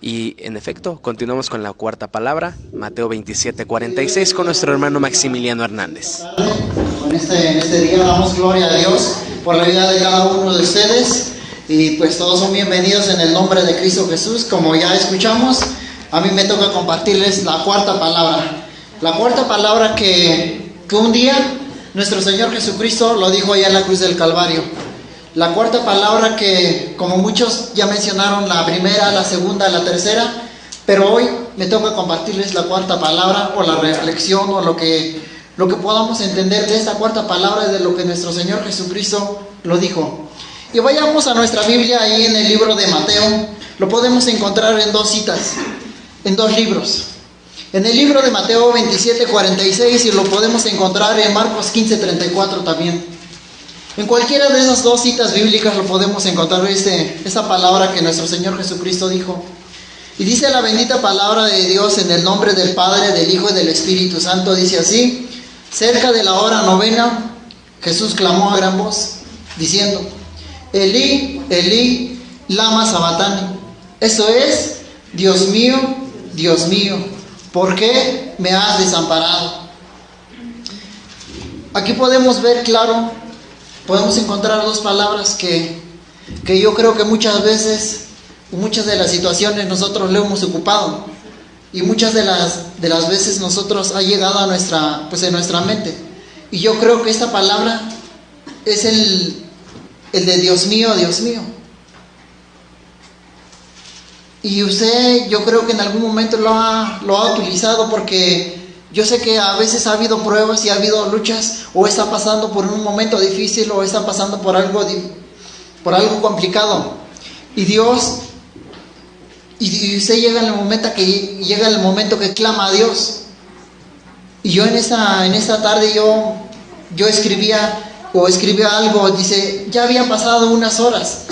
Y en efecto, continuamos con la cuarta palabra, Mateo 27:46, con nuestro hermano Maximiliano Hernández. En este día damos gloria a Dios por la vida de cada uno de ustedes, y pues todos son bienvenidos en el nombre de Cristo Jesús. Como ya escuchamos, a mí me toca compartirles la cuarta palabra. La cuarta palabra que un día nuestro Señor Jesucristo lo dijo allá en la cruz del Calvario. La cuarta palabra que, como muchos ya mencionaron, la primera, la segunda, la tercera, pero hoy me toca compartirles la cuarta palabra, o la reflexión, o lo que podamos entender de esta cuarta palabra, de lo que nuestro Señor Jesucristo lo dijo. Y vayamos a nuestra Biblia, ahí en el libro de Mateo. Lo podemos encontrar en dos citas, en dos libros. En el libro de Mateo 27:46, y lo podemos encontrar en Marcos 15:34 también. En cualquiera de esas dos citas bíblicas lo podemos encontrar esa palabra que nuestro Señor Jesucristo dijo. Y dice la bendita palabra de Dios en el nombre del Padre, del Hijo y del Espíritu Santo. Dice así: cerca de la hora novena, Jesús clamó a gran voz, diciendo: Elí, Elí, lama sabactani. Eso es: Dios mío, ¿por qué me has desamparado? Aquí podemos ver claro. Podemos encontrar dos palabras que yo creo que muchas veces, muchas de las situaciones nosotros le hemos ocupado, y muchas de las veces nosotros ha llegado a en nuestra mente. Y yo creo que esta palabra es el de Dios mío, Dios mío. Y usted, yo creo que en algún momento lo ha utilizado, porque yo sé que a veces ha habido pruebas y ha habido luchas, o está pasando por un momento difícil, o está pasando por algo complicado. Y Dios, y usted llega en el momento que clama a Dios. Y yo en esta tarde yo escribía algo. Dice: ya habían pasado unas horas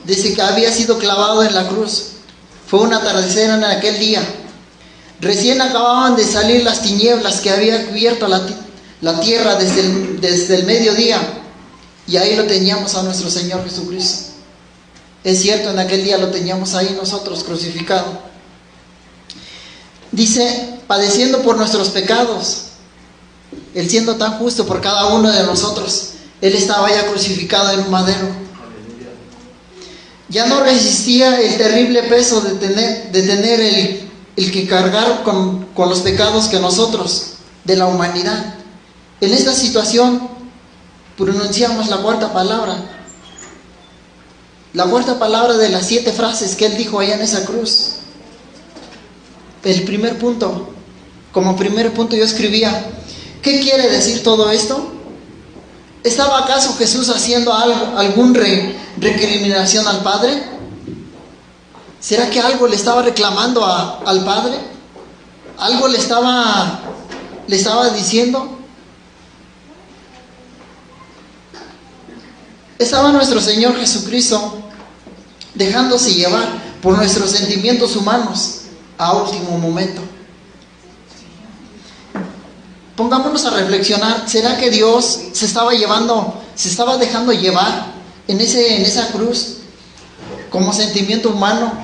desde que había sido clavado en la cruz. Fue un atardecer en aquel día. Recién acababan de salir las tinieblas que había cubierto la tierra desde el mediodía, y ahí lo teníamos a nuestro Señor Jesucristo. Es cierto, en aquel día lo teníamos ahí nosotros crucificado. Dice: padeciendo por nuestros pecados. Él, siendo tan justo por cada uno de nosotros, Él estaba ya crucificado en un madero. Ya no resistía el terrible peso de tener el que cargar con los pecados que nosotros, de la humanidad. En esta situación pronunciamos la cuarta palabra. La cuarta palabra de las 7 frases que Él dijo allá en esa cruz. El primer punto, como primer punto yo escribía: ¿qué quiere decir todo esto? ¿Estaba acaso Jesús haciendo algún recriminación al Padre? ¿Será que algo le estaba reclamando al Padre? ¿Algo le estaba diciendo? Estaba nuestro Señor Jesucristo dejándose llevar por nuestros sentimientos humanos a último momento. Pongámonos a reflexionar. ¿Será que Dios se estaba dejando llevar en esa cruz como sentimiento humano?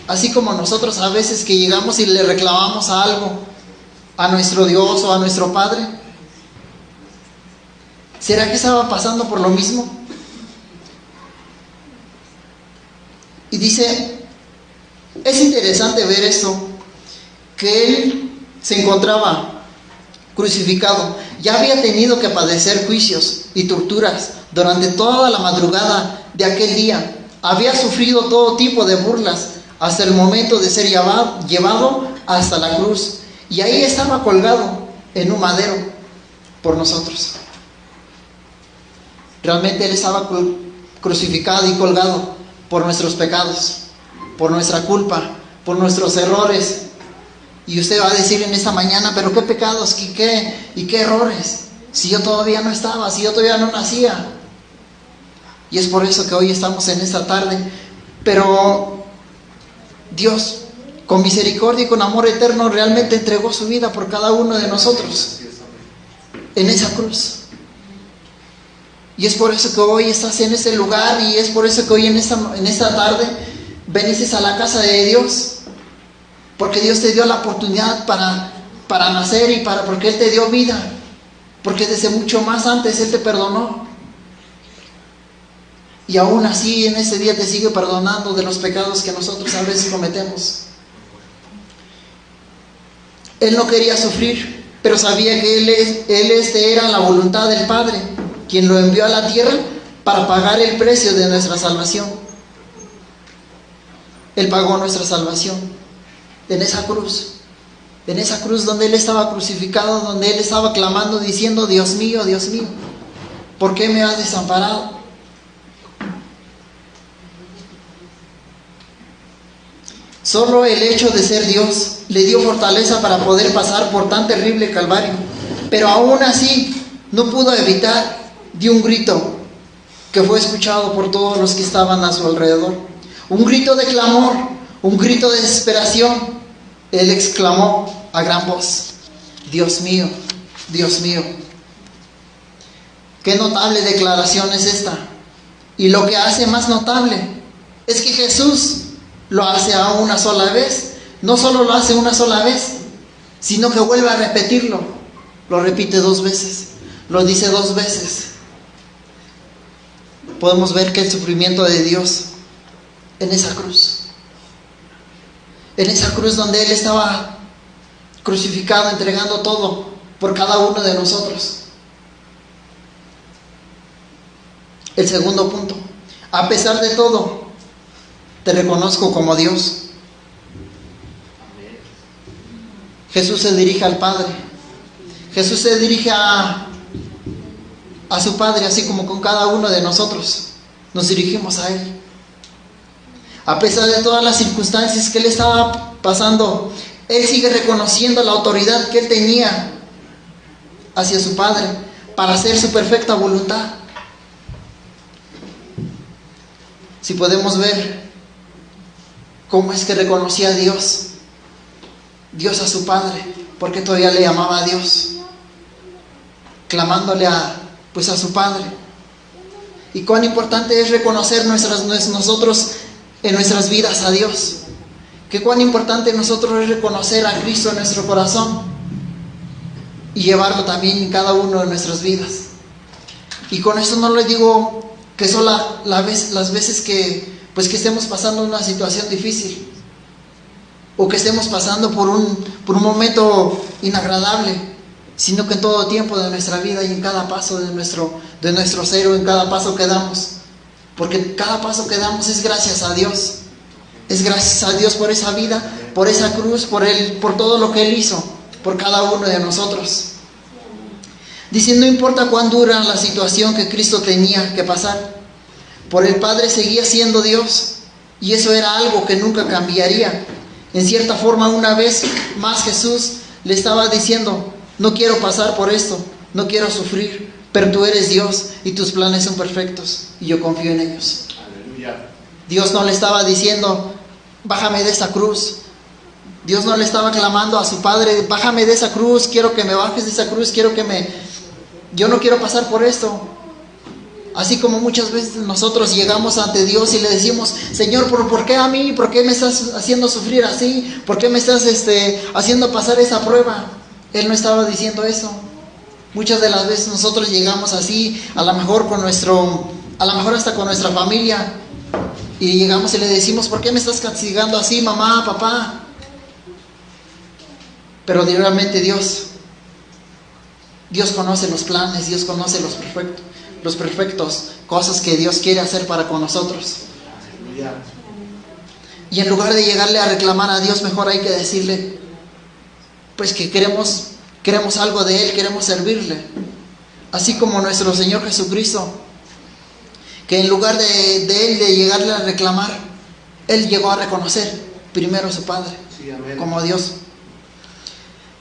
Así como nosotros a veces que llegamos y le reclamamos algo a nuestro Dios o a nuestro Padre. ¿Será que estaba pasando por lo mismo? Y dice, es interesante ver esto, que Él se encontraba crucificado. Ya había tenido que padecer juicios y torturas durante toda la madrugada de aquel día. Había sufrido todo tipo de burlas hasta el momento de ser llevado hasta la cruz. Y ahí estaba colgado en un madero por nosotros. Realmente Él estaba crucificado y colgado por nuestros pecados, por nuestra culpa, por nuestros errores. Y usted va a decir en esta mañana: pero qué pecados y qué errores, si yo todavía no estaba, si yo todavía no nacía. Y es por eso que hoy estamos en esta tarde. Pero Dios, con misericordia y con amor eterno, realmente entregó su vida por cada uno de nosotros en esa cruz. Y es por eso que hoy estás en este lugar, y es por eso que hoy en esta tarde veniste a la casa de Dios. Porque Dios te dio la oportunidad para nacer y porque Él te dio vida. Porque desde mucho más antes Él te perdonó. Y aún así en ese día te sigue perdonando de los pecados que nosotros a veces cometemos. Él no quería sufrir, pero sabía que Él era la voluntad del Padre, quien lo envió a la tierra para pagar el precio de nuestra salvación. Él pagó nuestra salvación en esa cruz donde Él estaba crucificado, donde Él estaba clamando, diciendo: Dios mío, ¿por qué me has desamparado? Solo el hecho de ser Dios le dio fortaleza para poder pasar por tan terrible calvario. Pero aún así no pudo evitar de un grito que fue escuchado por todos los que estaban a su alrededor. Un grito de clamor, un grito de desesperación. Él exclamó a gran voz: Dios mío, Dios mío. Qué notable declaración es esta. Y lo que hace más notable es que Jesús lo hace a una sola vez. No solo lo hace una sola vez, sino que vuelve a repetirlo. Lo repite 2 veces. Lo dice 2 veces. Podemos ver que el sufrimiento de Dios en esa cruz donde Él estaba crucificado, entregando todo por cada uno de nosotros. El segundo punto: a pesar de todo, te reconozco como Dios. Jesús se dirige al Padre. Jesús se dirige a su Padre, así como con cada uno de nosotros nos dirigimos a Él. A pesar de todas las circunstancias que Él estaba pasando, Él sigue reconociendo la autoridad que Él tenía hacia su Padre para hacer su perfecta voluntad. Si podemos ver cómo es que reconocía a Dios a su Padre, porque todavía le llamaba a Dios, clamándole a su Padre. Y cuán importante es reconocer nosotros en nuestras vidas a Dios. Que cuán importante nosotros es reconocer a Cristo en nuestro corazón y llevarlo también en cada una de nuestras vidas. Y con eso no les digo que son las veces que estemos pasando una situación difícil, o que estemos pasando por un momento inagradable, sino que en todo tiempo de nuestra vida y en cada paso de nuestro ser, en cada paso que damos. Porque cada paso que damos es gracias a Dios. Es gracias a Dios por esa vida, por esa cruz, por todo lo que Él hizo, por cada uno de nosotros. Dice: no importa cuán dura la situación que Cristo tenía que pasar, por el Padre seguía siendo Dios, y eso era algo que nunca cambiaría. En cierta forma, una vez más Jesús le estaba diciendo: no quiero pasar por esto, no quiero sufrir, pero tú eres Dios y tus planes son perfectos y yo confío en ellos. Aleluya. Dios no le estaba diciendo: bájame de esa cruz. Dios no le estaba clamando a su Padre: bájame de esa cruz, quiero que me bajes de esa cruz, yo no quiero pasar por esto. Así como muchas veces nosotros llegamos ante Dios y le decimos: Señor, ¿por qué a mí? ¿Por qué me estás haciendo sufrir así? ¿Por qué me estás haciendo pasar esa prueba? Él no estaba diciendo eso. Muchas de las veces nosotros llegamos así, a lo mejor hasta con nuestra familia, y llegamos y le decimos: ¿por qué me estás castigando así, mamá, papá? Pero realmente Dios conoce los planes, Dios conoce los perfectos cosas que Dios quiere hacer para con nosotros. Y en lugar de llegarle a reclamar a Dios, mejor hay que decirle que queremos algo de Él, queremos servirle. Así como nuestro Señor Jesucristo, que en lugar de Él de llegarle a reclamar, Él llegó a reconocer primero a su Padre, como Dios.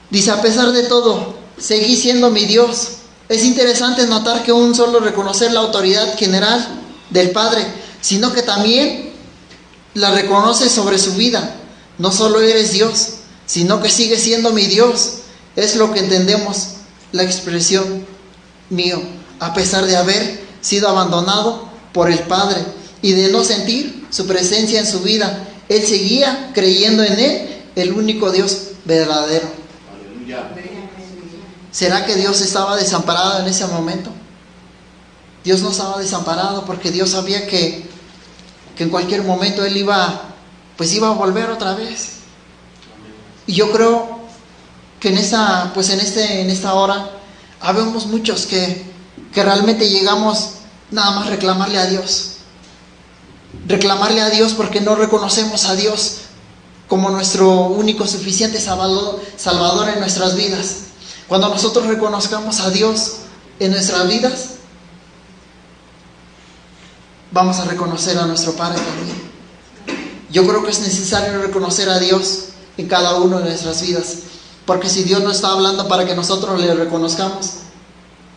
Dice: a pesar de todo, seguí siendo mi Dios. Es interesante notar que un solo reconocer la autoridad general del Padre, sino que también la reconoce sobre su vida. No solo eres Dios, sino que sigue siendo mi Dios. Es lo que entendemos la expresión mío, a pesar de haber sido abandonado por el Padre y de no sentir su presencia en su vida. Él seguía creyendo en Él el único Dios verdadero. ¿Será que Dios estaba desamparado en ese momento? Dios no estaba desamparado porque Dios sabía que en cualquier momento Él iba a volver otra vez. Y yo creo que en esta hora habemos muchos que realmente llegamos nada más reclamarle a Dios. Reclamarle a Dios porque no reconocemos a Dios como nuestro único suficiente Salvador en nuestras vidas. Cuando nosotros reconozcamos a Dios en nuestras vidas, vamos a reconocer a nuestro Padre también. Yo creo que es necesario reconocer a Dios en cada una de nuestras vidas, porque si Dios no está hablando para que nosotros le reconozcamos,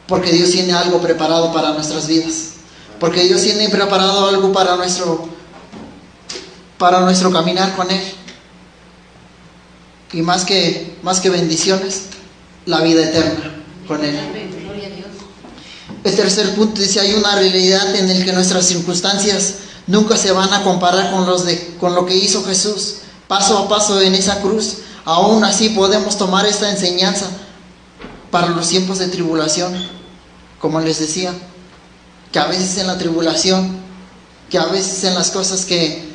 porque Dios tiene algo preparado para nuestras vidas, porque Dios tiene preparado algo para nuestro caminar con Él, y más que bendiciones, la vida eterna con Él. El tercer punto dice: hay una realidad en la que nuestras circunstancias nunca se van a comparar con lo que hizo Jesús paso a paso en esa cruz. Aún así podemos tomar esta enseñanza para los tiempos de tribulación. Como les decía, que a veces en la tribulación, que a veces en las cosas que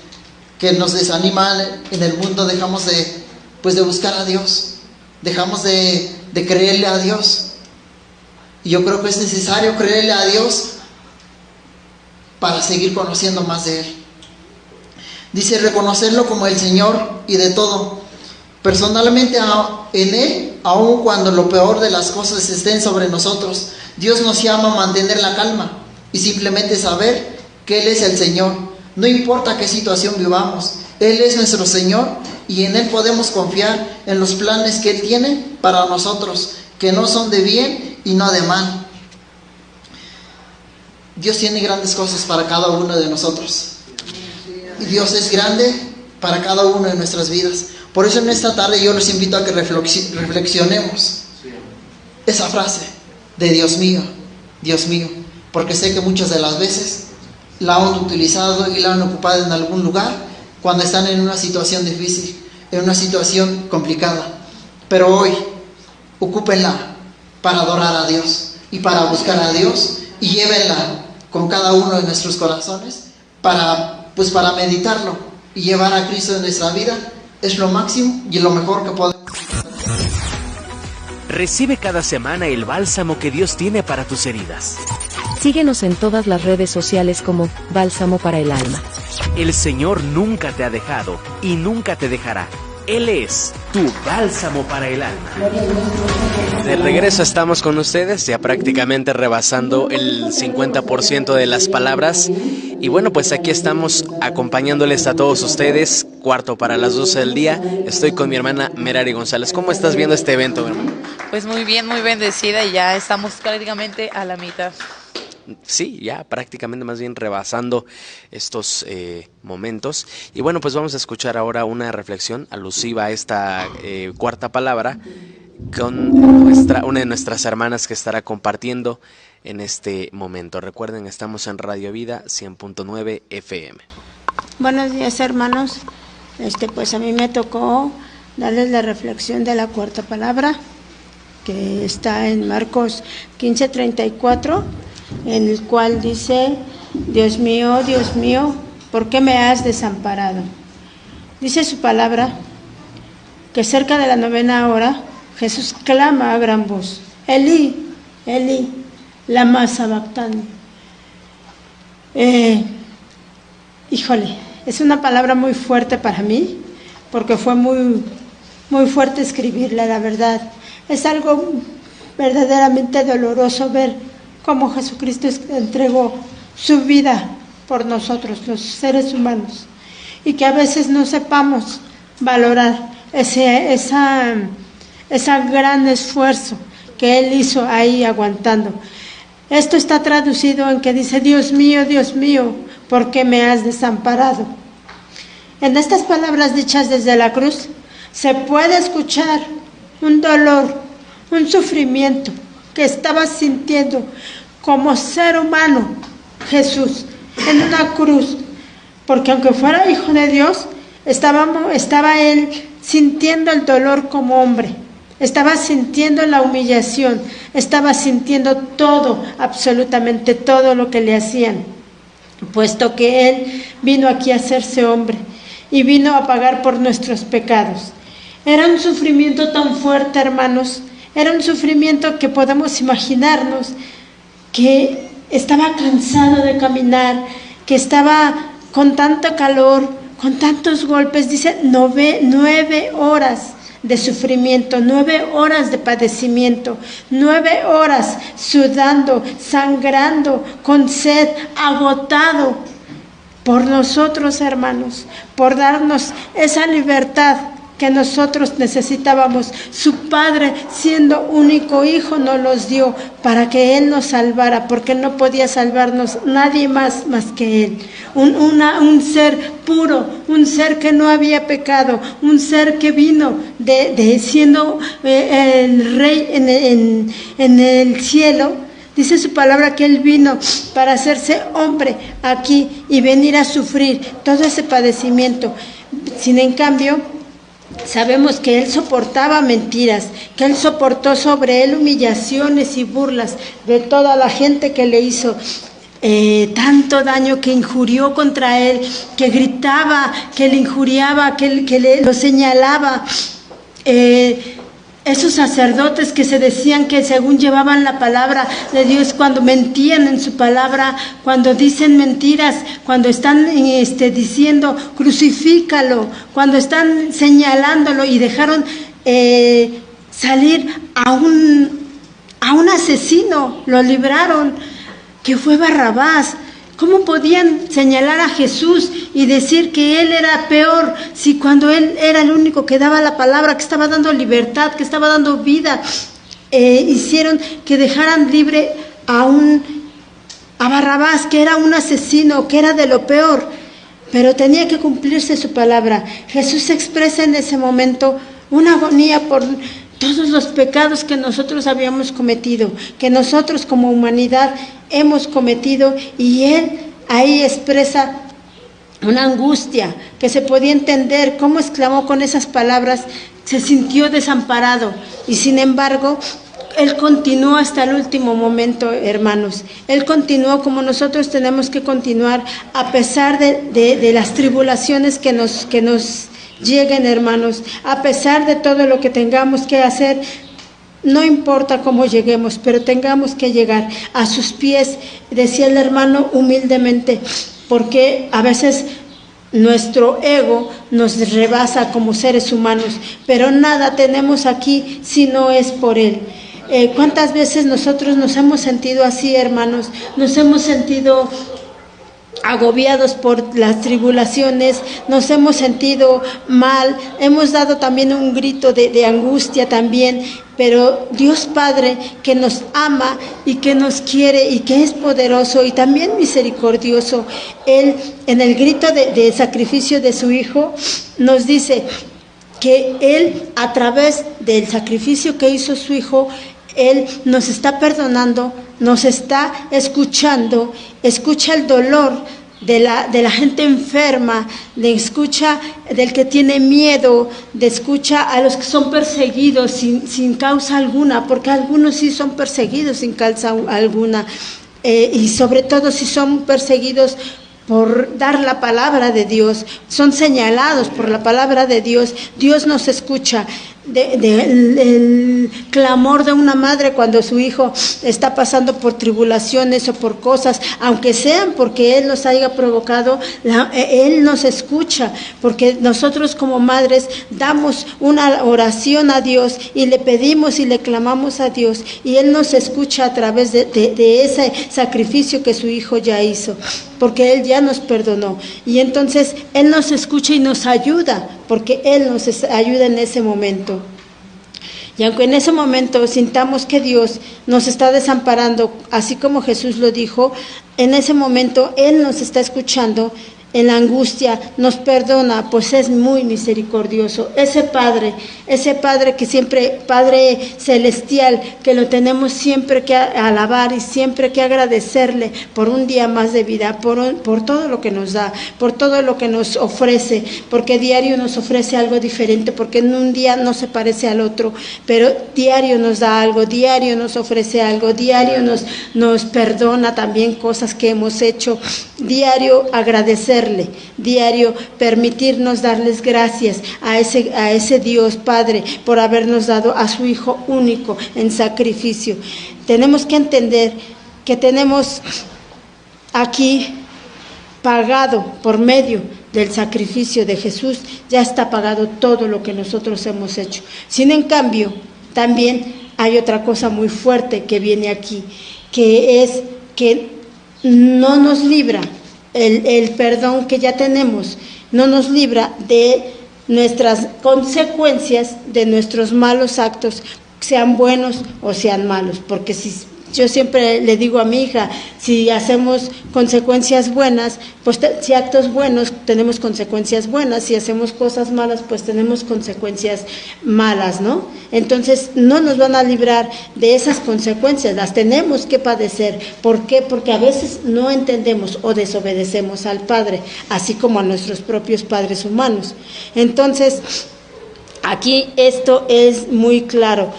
nos desaniman en el mundo, dejamos de buscar a Dios, dejamos de creerle a Dios. Y yo creo que es necesario creerle a Dios para seguir conociendo más de Él. Dice: reconocerlo como el Señor y de todo. Personalmente en Él, aun cuando lo peor de las cosas estén sobre nosotros, Dios nos llama a mantener la calma y simplemente saber que Él es el Señor. No importa qué situación vivamos, Él es nuestro Señor y en Él podemos confiar en los planes que Él tiene para nosotros, que no son de bien y no de mal. Dios tiene grandes cosas para cada uno de nosotros. Y Dios es grande para cada una de nuestras vidas. Por eso en esta tarde yo los invito a que reflexionemos esa frase de Dios mío, porque sé que muchas de las veces la han utilizado y la han ocupado en algún lugar cuando están en una situación difícil, en una situación complicada. Pero hoy, ocúpenla para adorar a Dios y para buscar a Dios, y llévenla con cada uno de nuestros corazones para meditarlo y llevar a Cristo en nuestra vida. Es lo máximo y lo mejor que podemos. Recibe cada semana el bálsamo que Dios tiene para tus heridas. Síguenos en todas las redes sociales como Bálsamo para el Alma. El Señor nunca te ha dejado y nunca te dejará. Él es tu bálsamo para el alma. De regreso estamos con ustedes, ya prácticamente rebasando el 50% de las palabras. Y bueno, pues aquí estamos acompañándoles a todos ustedes, 11:45 del día. Estoy con mi hermana Merari González. ¿Cómo estás viendo este evento, hermano? Pues muy bien, muy bendecida, y ya estamos prácticamente a la mitad. Sí, ya prácticamente más bien rebasando estos momentos. Y bueno, pues vamos a escuchar ahora una reflexión alusiva a esta cuarta palabra con una de nuestras hermanas que estará compartiendo en este momento. Recuerden, estamos en Radio Vida 100.9 FM. Buenos días, hermanos. Pues a mí me tocó darles la reflexión de la cuarta palabra, que está en Marcos 15:34, en el cual dice: Dios mío, ¿por qué me has desamparado? Dice su palabra que cerca de la 9ª hora Jesús clama a gran voz: Elí, Elí, lama sabactani. Híjole, es una palabra muy fuerte para mí, porque fue muy, muy fuerte escribirla, la verdad. Es algo verdaderamente doloroso ver cómo Jesucristo entregó su vida por nosotros, los seres humanos, y que a veces no sepamos valorar ese gran esfuerzo que Él hizo ahí aguantando. Esto está traducido en que dice: Dios mío, ¿por qué me has desamparado? En estas palabras dichas desde la cruz se puede escuchar un dolor, un sufrimiento que estaba sintiendo como ser humano Jesús en una cruz, porque aunque fuera hijo de Dios, estaba Él sintiendo el dolor como hombre, estaba sintiendo la humillación, estaba sintiendo todo, absolutamente todo lo que le hacían, puesto que Él vino aquí a hacerse hombre y vino a pagar por nuestros pecados. Era un sufrimiento tan fuerte, hermanos, era un sufrimiento que podemos imaginarnos, que estaba cansado de caminar, que estaba con tanto calor, con tantos golpes, dice 9 horas de sufrimiento, 9 horas de padecimiento, 9 horas sudando, sangrando, con sed, agotado por nosotros, hermanos, por darnos esa libertad que nosotros necesitábamos. Su Padre, siendo único Hijo, nos los dio para que Él nos salvara, porque no podía salvarnos nadie más que Él. Un ser puro, un ser que no había pecado, un ser que vino de siendo el Rey en el cielo. Dice su palabra que Él vino para hacerse hombre aquí y venir a sufrir todo ese padecimiento. Sin en cambio, sabemos que Él soportaba mentiras, que Él soportó sobre Él humillaciones y burlas de toda la gente que le hizo tanto daño, que injurió contra Él, que gritaba, que le injuriaba, que lo señalaba. Esos sacerdotes que se decían que según llevaban la palabra de Dios, cuando mentían en su palabra, cuando dicen mentiras, cuando están diciendo crucifícalo, cuando están señalándolo, y dejaron salir a un asesino, lo libraron, que fue Barrabás. ¿Cómo podían señalar a Jesús y decir que Él era peor, si cuando Él era el único que daba la palabra, que estaba dando libertad, que estaba dando vida? Hicieron que dejaran libre a Barrabás, que era un asesino, que era de lo peor, pero tenía que cumplirse su palabra. Jesús expresa en ese momento una agonía por todos los pecados que nosotros habíamos cometido, que nosotros como humanidad hemos cometido, y Él ahí expresa una angustia que se podía entender. Cómo exclamó con esas palabras, se sintió desamparado, y sin embargo Él continuó hasta el último momento, hermanos. Él continuó como nosotros tenemos que continuar, a pesar de las tribulaciones que nos lleguen, hermanos, a pesar de todo lo que tengamos que hacer. No importa cómo lleguemos, pero tengamos que llegar a sus pies, decía el hermano, humildemente, porque a veces nuestro ego nos rebasa como seres humanos, pero nada tenemos aquí si no es por Él. ¿Cuántas veces nosotros nos hemos sentido así, hermanos? Nos hemos sentido agobiados por las tribulaciones, nos hemos sentido mal, hemos dado también un grito de angustia también, pero Dios Padre, que nos ama y que nos quiere y que es poderoso y también misericordioso, Él en el grito de sacrificio de su Hijo nos dice que Él, a través del sacrificio que hizo su Hijo, Él nos está perdonando, nos está escuchando, escucha el dolor de la gente enferma, escucha del que tiene miedo, escucha a los que son perseguidos sin causa alguna, porque algunos sí son perseguidos sin causa alguna, y sobre todo si son perseguidos por dar la palabra de Dios, son señalados por la palabra de Dios. Dios nos escucha. El clamor de una madre cuando su hijo está pasando por tribulaciones o por cosas, aunque sean porque Él nos haya provocado, Él nos escucha, porque nosotros como madres damos una oración a Dios y le pedimos y le clamamos a Dios, y Él nos escucha a través de ese sacrificio que su hijo ya hizo, porque Él ya nos perdonó, y entonces Él nos escucha y nos ayuda, porque Él nos ayuda en ese momento. Y aunque en ese momento sintamos que Dios nos está desamparando, así como Jesús lo dijo, en ese momento Él nos está escuchando en la angustia, nos perdona, pues es muy misericordioso. Ese Padre que siempre, Padre celestial, que lo tenemos siempre que alabar y siempre que agradecerle por un día más de vida, por todo lo que nos da, por todo lo que nos ofrece, porque diario nos ofrece algo diferente, porque en un día no se parece al otro, pero diario nos da algo, diario nos ofrece algo, diario nos perdona también cosas que hemos hecho, diario agradecerle, diario permitirnos darles gracias a ese Dios Padre por habernos dado a su Hijo único en sacrificio. Tenemos que entender que tenemos aquí pagado por medio del sacrificio de Jesús, ya está pagado todo lo que nosotros hemos hecho. Sin en cambio, también hay otra cosa muy fuerte que viene aquí, que es que no nos libra el perdón que ya tenemos, no nos libra de nuestras consecuencias, de nuestros malos actos, sean buenos o sean malos, porque yo siempre le digo a mi hija, si hacemos consecuencias buenas, pues si actos buenos tenemos consecuencias buenas, si hacemos cosas malas, pues tenemos consecuencias malas, ¿no? Entonces no nos van a librar de esas consecuencias, las tenemos que padecer. ¿Por qué? Porque a veces no entendemos o desobedecemos al Padre, así como a nuestros propios padres humanos. Entonces, aquí esto es muy claro.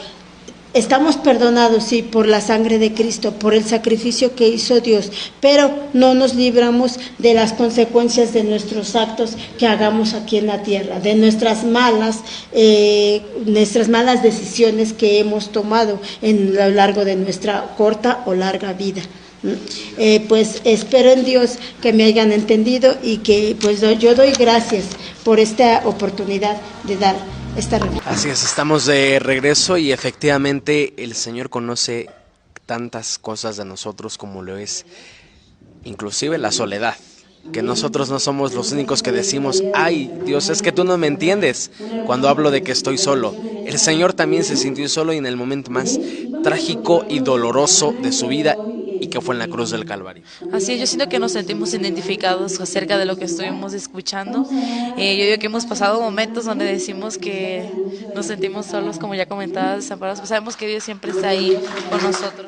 Estamos perdonados, sí, por la sangre de Cristo, por el sacrificio que hizo Dios, pero no nos libramos de las consecuencias de nuestros actos que hagamos aquí en la tierra, de nuestras malas decisiones que hemos tomado en lo largo de nuestra corta o larga vida. Pues espero en Dios que me hayan entendido y que pues yo doy gracias por esta oportunidad de dar esta reflexión. Así es, estamos de regreso y efectivamente el Señor conoce tantas cosas de nosotros como lo es inclusive la soledad, que nosotros no somos los únicos que decimos, ay Dios, es que tú no me entiendes cuando hablo de que estoy solo. El Señor también se sintió solo y en el momento más trágico y doloroso de su vida, y que fue en la cruz del Calvario. Así es, yo siento que nos sentimos identificados acerca de lo que estuvimos escuchando. Yo digo que hemos pasado momentos donde decimos que nos sentimos solos, como ya comentaba, desamparados, pues sabemos que Dios siempre está ahí con nosotros.